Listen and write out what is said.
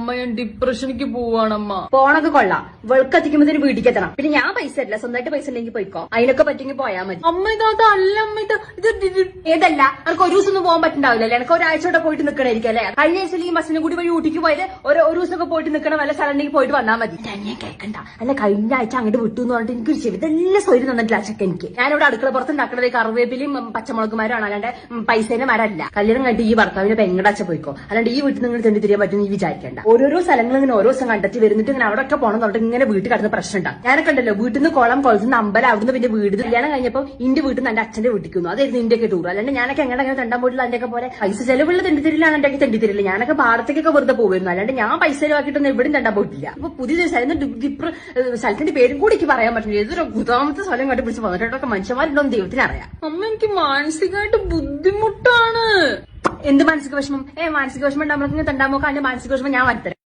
അമ്മ ഞാൻ ഡിപ്രഷനിക്ക് പോവാണമ്മ. പോണത് കൊള്ളാം, വെളുക്കെത്തിക്കുമ്പോ വീട്ടിലേക്ക് എത്തണം. പിന്നെ ഞാൻ പൈസ തരില്ല, സ്വന്തമായിട്ട് പൈസ ഉണ്ടെങ്കിൽ പോയിക്കോ. അതിനൊക്കെ പറ്റുമെങ്കിൽ പോയാൽ മതി. അമ്മ ഇതല്ല അമ്മ, ഇത് ഏതല്ല, എനിക്ക് ഒരു ദിവസം ഒന്നും പോകാൻ പറ്റുണ്ടാവില്ല. എനിക്ക് ഒരാഴ്ചയോടെ പോയിട്ട് നിൽക്കണായിരിക്കും അല്ലെ. കഴിഞ്ഞ ആഴ്ച ഈ ബസ്സിനും കൂടി വഴി ഊട്ടിക്ക് പോയത് ഒരു ദിവസമൊക്കെ പോയിട്ട് നിൽക്കണം. വല്ല സ്ഥലത്തേക്ക് പോയിട്ട് വന്നാൽ മതി. ഞാൻ കേൾക്കണ്ട. അല്ല കഴിഞ്ഞ ആഴ്ച അങ്ങോട്ട് വിട്ടു എന്ന് പറഞ്ഞിട്ട് എനിക്ക് ചെവി ഇതെല്ലാം സ്വയം തന്നിട്ടില്ല അച്ചക്ക്. എനിക്ക് ഞാനിവിടെ അടുക്കള പുറത്ത് ഉണ്ടാക്കുന്നത് കറിവേപ്പിലും പച്ചമുളകുമാരാണ്, അല്ലാണ്ട് പൈസേനെ മരല്ല. കല്യാണം കണ്ടിട്ട് ഈ ഭർത്താവിനെ പെങ്ങടച്ച പോയിക്കോ, അല്ലാണ്ട് ഈ വീട്ടിൽ നിങ്ങൾ തെണ്ടി തിരിയാൻ പറ്റും ഈ വിചാരിക്കേണ്ട. ഓരോരോ സ്ഥലങ്ങൾ ഇങ്ങനെ ഓരോ ദിവസം കണ്ടെത്തി വരുന്നിട്ട് ഇങ്ങനെ അവിടെ ഒക്കെ പോകണം എന്നിട്ട് ഇങ്ങനെ വീട്ടിൽ കടന്ന് പ്രശ്നം ഉണ്ടാകും. ഞാനൊക്കെ ഉണ്ടല്ലോ, വീട്ടിൽ നിന്ന് കുളം, കുളത്തുനിന്ന് അമ്പലം, അവിടുന്ന് പിന്നെ വീട്. കല്യാണം കഴിഞ്ഞപ്പോൾ ഇന്റെ വീട്ടിൽ നിന്ന് എന്റെ അച്ഛന്റെ വീട്ടിക്കുന്നു. അതായിരുന്നു ഇന്ത്യക്ക് ടൂർ. അല്ലാണ്ട് ഞാനൊക്കെ എങ്ങനെ തെണ്ടാൻ പോയിട്ടില്ല. അതിന്റെ പോലെ പൈസ ചെലവുള്ള തെണ്ടിത്തിരിലാണ് എന്റെ തെണ്ടിത്തിരില്ല. ഞാനൊക്കെ പാടത്തേക്കൊക്കെ വെറുതെ പോകുന്നു, അല്ലാണ്ട് ഞാൻ പൈസ ചെലവാക്കിയിട്ടൊന്നും എവിടെയും തെണ്ടാൻ പോയിട്ടില്ല. ഇപ്പൊ പുതിയ സ്ഥലത്തിന്റെ പേരും കൂടി എനിക്ക് പറയാൻ പറ്റില്ല. ഏതൊരു ഗുദാമത്തെ സ്ഥലം കണ്ടു പിടിച്ച് വന്നിട്ടൊക്കെ മനുഷ്യന്മാരുണ്ടോ ദൈവത്തിന് അറിയാം. അമ്മ എനിക്ക് മാനസികമായിട്ട് ബുദ്ധിമുട്ടാണ്. എന്ത് മാനസിക വിഷമം? മാനസിക വിഷമം ഉണ്ടാകുമ്പോൾ തെണ്ടാൻ നോക്കാം. അതിന്റെ മാനസിക വിഷമം ഞാൻ വരുത്തരാം.